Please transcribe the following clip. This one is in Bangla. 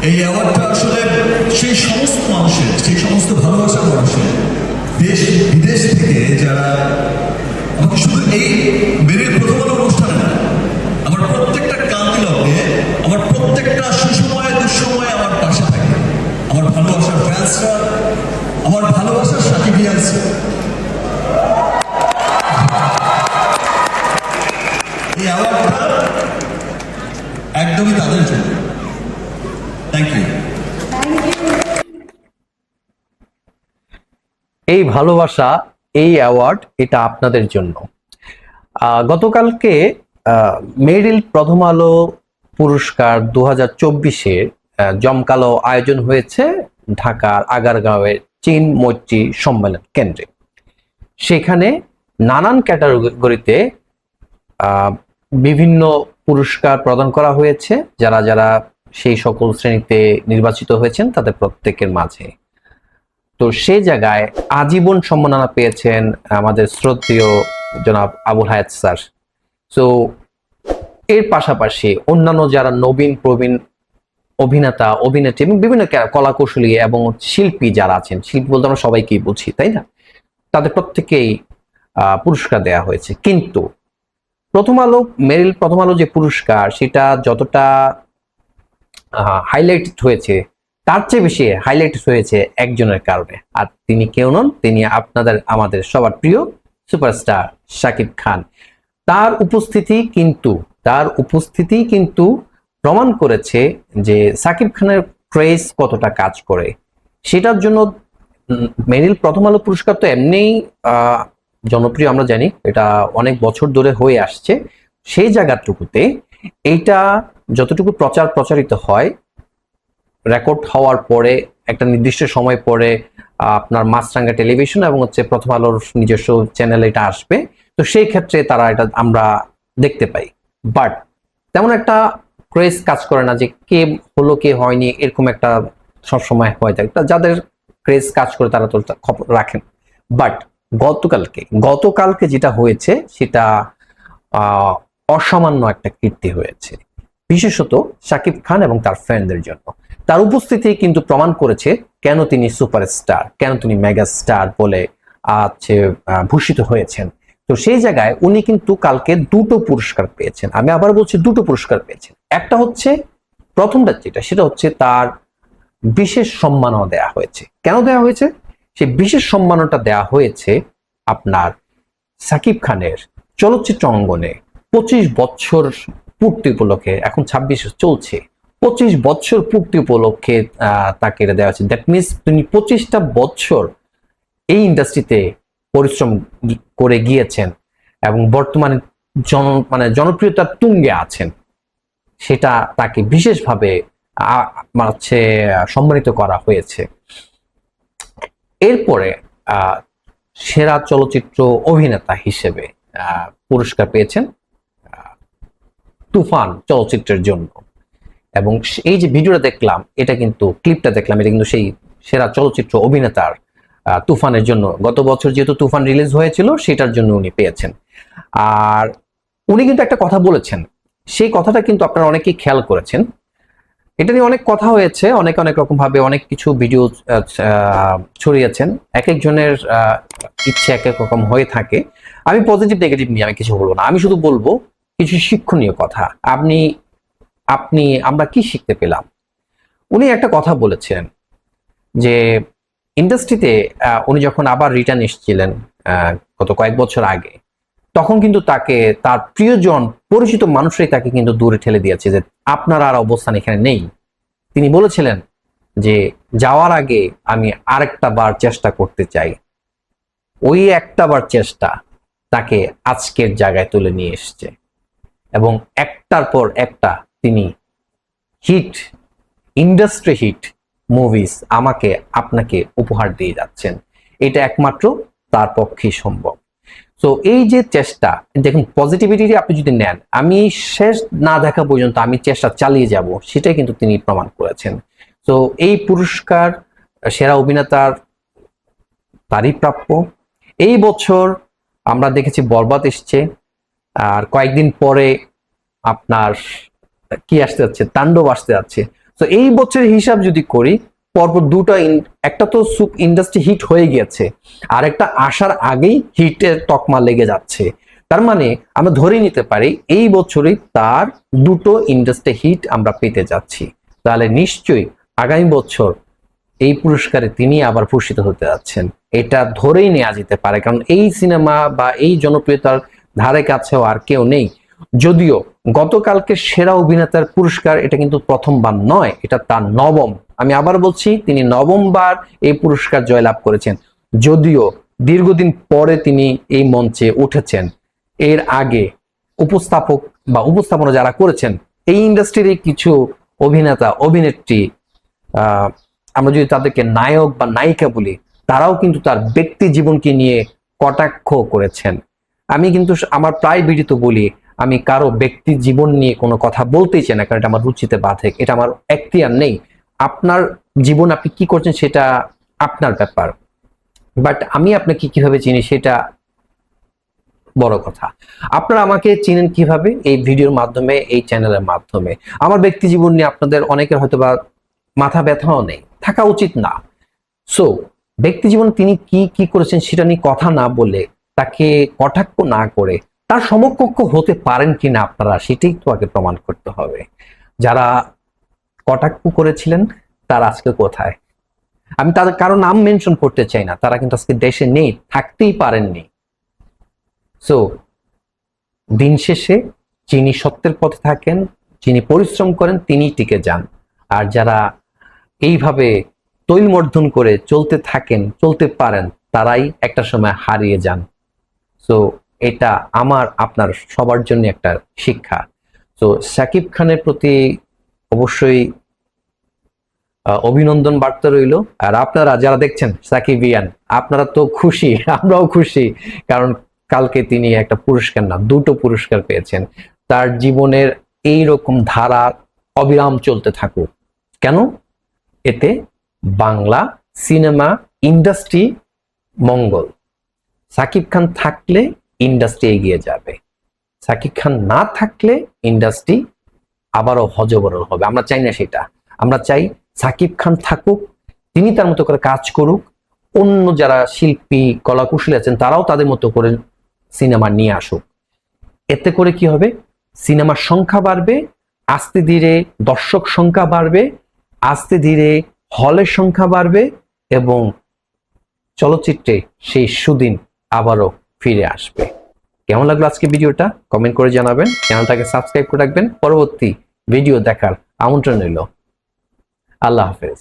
এই অ্যাওয়ার্ডটা আসলে সেই সমস্ত মানুষের, সেই সমস্ত ভালোবাসার মানুষের, দেশ বিদেশ থেকে যারা আমাকে শুধু এই মেরিল প্রথম আলো অনুষ্ঠানে না, আমার প্রত্যেকটা ক্লান্তি লগ্নে, আমার প্রত্যেকটা সুসময়ে দুঃসময়ে আমার পাশে থাকে, আমার ভালোবাসার ফ্যান্সরা, আমার ভালোবাসার সাকিবিয়ানসরা, এই অ্যাওয়ার্ডটা একদমই তাদের জন্য। Thank you. এই ভালোবাসা, এই অ্যাওয়ার্ড, এটা আপনাদের জন্য। গতকালকে মেরিল প্রথম আলো পুরস্কার 2024-এর জমকালো আয়োজন হয়েছে ঢাকার আগারগাঁওয়ের চীন মৈত্রী সম্মেলন কেন্দ্রে। সেখানে নানান ক্যাটাগরিতে বিভিন্ন পুরস্কার প্রদান করা হয়েছে যারা যারা সেই সকল শ্রেণীতে নির্বাচিত হয়েছেন তাদের প্রত্যেকের মাঝে। তো সেই জায়গায় আজীবন সম্মাননা পেয়েছেন আমাদের শ্রদ্ধেয় জনাব আবুল হায়াত স্যার। তো এর পাশাপাশি অন্যান্য যারা নবীন প্রবীণ অভিনেতা, অভিনেত্রী এবং বিভিন্ন কলাকৌশলী এবং শিল্পী যারা আছেন, শিল্পী বলতে আমরা সবাইকেই বুঝি, তাই না, তাদের প্রত্যেকেই পুরস্কার দেওয়া হয়েছে। কিন্তু প্রথম আলো, মেরিল প্রথম আলো যে পুরস্কার, সেটা যতটা হাইলাইট হয়েছে তার চেয়ে বেশি হাইলাইট হয়েছে একজনের কারণে। আর তিনি কেউ নন, তিনি আপনাদের আমাদের সবার প্রিয় সুপারস্টার শাকিব খান। তার উপস্থিতি কিন্তু প্রমাণ করেছে যে শাকিব খানের ক্রেজ কতটা কাজ করে। সেটার জন্য মেরিল প্রথম আলো পুরস্কার তো এমনিই জনপ্রিয়, আমরা জানি, এটা অনেক বছর ধরে হয়ে আসছে। সেই জায়গাটুকুতে এইটা যতটুকু প্রচারিত হয়, রেকর্ড হওয়ার পরে একটা নির্দিষ্ট সময় পরে আপনার মাছরাঙ্গা টেলিভিশন এবং প্রথম আলোর নিজস্ব চ্যানেলে এটা আসবে। তো সেই ক্ষেত্রে তারা এটা আমরা দেখতে পাই, বাট তেমন একটা ক্রেজ কাজ করে না যে কে হলো কে হয়নি, এরকম একটা সবসময় হয়ে থাকে। যাদের ক্রেজ কাজ করে তারা তো খবর রাখেন। বাট গতকালকে যেটা হয়েছে সেটা অসামান্য একটা কীর্তি হয়েছে, বিশেষত শাকিব খান এবং তার ফ্যানদের জন্য। তার উপস্থিতি কিন্তু প্রমাণ করেছে কেন তিনি সুপারস্টার, কেন তিনি মেগা স্টার বলে ভূষিত হয়েছেন। তো সেই জায়গায় উনি কিন্তু কালকে দুটো পুরস্কার পেয়েছেন। আমি আবার বলছি, দুটো পুরস্কার পেয়েছেন। একটা হচ্ছে, প্রথমটা যেটা, সেটা হচ্ছে তার বিশেষ সম্মাননা দেয়া হয়েছে। কেন দেয়া হয়েছে? সেই বিশেষ সম্মাননাটা দেয়া হয়েছে আপনার শাকিব খানের চলচ্চিত্র অঙ্গনে 25 বছর পূর্তি উপলক্ষে, এখন 26 চলছে, 25 বছর পূর্তি উপলক্ষে তাকে এটা দেওয়া হয়েছে। দ্যাট মিনস তিনি 25টা বছর এই ইন্ডাস্ট্রিতে পরিশ্রম করে গিয়েছেন এবং বর্তমানে জনপ্রিয়তার তুঙ্গে আছেন। সেটা তাকে বিশেষভাবে সম্মানিত করা হয়েছে। এরপরে সেরা চলচ্চিত্র অভিনেতা হিসেবে পুরস্কার পেয়েছেন তুফান চলচ্চিত্রের জন্য। এবং এই যে ভিডিওটা দেখলাম, এটা কিন্তু ক্লিপটা দেখলাম, এটা কিন্তু সেই সেরা চলচ্চিত্র অভিনেতার তুফানের জন্য। গত বছর যেহেতু তুফান রিলিজ হয়েছিল, সেটার জন্য উনি পেয়েছেন। আর উনি কিন্তু একটা কথা বলেছেন, সেই কথাটা কিন্তু আপনারা অনেকেই খেয়াল করেছেন। এটা নিয়ে অনেক কথা হয়েছে, অনেক রকম ভাবে অনেক কিছু ভিডিও ছড়িয়েছেন। এক একজনের ইচ্ছে এক এক রকম হয়ে থাকে। আমি পজিটিভ নেগেটিভ নিয়ে আমি কিছু বলবো না, আমি শুধু বলবো কিছু শিক্ষণীয় কথা। আমরা কি শিখতে পেলাম? উনি একটা কথা বলেছেন যে ইন্ডাস্ট্রিতে উনি যখন আবার রিটার্ন এসেছিলেন গত কয়েক বছর আগে, তখন কিন্তু তাকে তার প্রিয়জন, পরিচিত মানুষরাই তাকে কিন্তু দূরে ঠেলে দিয়েছে যে আপনার আর অবস্থান এখানে নেই। তিনি বলেছিলেন যে যাওয়ার আগে আমি আরেকটা বার চেষ্টা করতে চাই। ওই একটা বার চেষ্টা তাকে আজকের জায়গায় তুলে নিয়ে এসছে এবং একটার পর একটা তিনি হিট, ইন্ডাস্ট্রি হিট মুভিজ আমাকে আপনাকে উপহার দিয়ে যাচ্ছেন। এটা একমাত্র তার পক্ষেই সম্ভব। তো এই যে চেষ্টা, দেখুন, পজিটিভিটি আপনি যদি নেন, আমি শেষ না দেখা পর্যন্ত আমি চেষ্টা চালিয়ে যাব, সেটাই কিন্তু তিনি প্রমাণ করেছেন। তো এই পুরস্কার সেরা অভিনেতার তারই প্রাপ্য। এই বছর আমরা দেখেছি বরবাদ এসছে, আর কয়েকদিন পরে আপনার কি আসতে যাচ্ছে, তাণ্ডব আসতে যাচ্ছে। তো এই বছরের হিসাব যদি করি, পরপর একটা তো ইন্ডাস্ট্রি হিট হয়ে গিয়েছে, আর একটা আসার আগেই হিটের তকমা লেগে যাচ্ছে। তার মানে আমরা ধরে নিতে পারি এই বছরই তার দুটো ইন্ডাস্ট্রি হিট আমরা পেতে যাচ্ছি। তাহলে নিশ্চয়ই আগামী বছর এই পুরস্কারে তিনি আবার ভূষিত হতে যাচ্ছেন, এটা ধরেই নেওয়া যেতে পারে। কারণ এই সিনেমা বা এই জনপ্রিয়তার ধারে কাছেও আর কেউ নেই। যদিও গতকালকে সেরা অভিনেতার পুরস্কার এটা কিন্তু প্রথমবার নয়, এটা তার নবম, আমি আবার বলছি তিনি নবমবার এই পুরস্কার জয়লাভ করেছেন। যদিও দীর্ঘদিন পরে তিনি এই মঞ্চে উঠেছেন, এর আগে উপস্থাপনা যারা করেছেন এই ইন্ডাস্ট্রির কিছু অভিনেতা অভিনেত্রী, আমরা যদি তাদেরকে নায়ক বা নায়িকা বলি, তারাও কিন্তু তার ব্যক্তি জীবনকে নিয়ে কটাক্ষ করেছেন। আমি কিন্তু আমার প্রায় ভিডিওতে বলি আমি কারো ব্যক্তি জীবন নিয়ে কোনো কথা বলতেই চাই না, কারণ এটা আমার রুচিতে বাধে, এটা আমার এখতিয়ার নেই। আপনার জীবন আপনি কি করছেন সেটা আপনার ব্যাপার, বাট আমি আপনাকে কিভাবে চিনি সেটা বড় কথা। আপনারা আমাকে চিনেন কিভাবে? এই ভিডিওর মাধ্যমে, এই চ্যানেলের মাধ্যমে। আমার ব্যক্তি জীবন নিয়ে আপনাদের অনেকের হয়তো বা মাথা ব্যথাও নেই, থাকা উচিত না। সো ব্যক্তি জীবন তিনি কি কি করেছেন সেটা নিয়ে কথা না বলে, তাকে কটাক্ষ না করে তার সমকক্ষ হতে পারেন কিনা আপনারা, সেটাই তো আগে প্রমাণ করতে হবে। যারা কটাক্ষ করেছিলেন তারা আজকে কোথায়? আমি তাদের কারো নাম মেনশন করতে চাই না, তারা কিন্তু আজকে দেশে নেই, থাকতেই পারেননি। সো দিন শেষে যিনি সত্যের পথে থাকেন, যিনি পরিশ্রম করেন, তিনি টিকে যান। আর যারা এইভাবে তৈলমর্ধন করে চলতে থাকেন, চলতে পারেন, তারাই একটা সময় হারিয়ে যান। সো এটা আমার আপনার সবার জন্য একটা শিক্ষা। তো শাকিব খানের প্রতি অবশ্যই অভিনন্দন বার্তা রইল। আর আপনারা যারা দেখছেন সাকিবিয়ান, আপনারা তো খুশি, আমরাও খুশি, কারণ কালকে তিনি একটা পুরস্কার না, দুটো পুরস্কার পেয়েছেন। তার জীবনের এই রকম ধারা অবিরাম চলতে থাকুক। কেন? এতে বাংলা সিনেমা ইন্ডাস্ট্রি মঙ্গল। সাকিব খান থাকলে ইন্ডাস্ট্রি এগিয়ে যাবে, সাকিব খান না থাকলে ইন্ডাস্ট্রি আবারও হযবরল হবে। আমরা চাই না সেটা। আমরা চাই সাকিব খান থাকুক, তিনি তার মতো করে কাজ করুক, অন্য যারা শিল্পী কলাকুশলী আছেন তারাও তাদের মতো করে সিনেমা নিয়ে আসুক। এতে করে কি হবে? সিনেমার সংখ্যা বাড়বে, আস্তে ধীরে দর্শক সংখ্যা বাড়বে, আস্তে ধীরে হলের সংখ্যা বাড়বে, এবং চলচ্চিত্রে সেই সুদিন আবারও ফিরে আসবে। কেমন লাগলো আজকে ভিডিওটা? কমেন্ট করে জানাবেন, চ্যানেলটাকে সাবস্ক্রাইব করে রাখবেন। পরবর্তী ভিডিও দেখার আমন্ত্রণ রইল। আল্লাহ হাফেজ।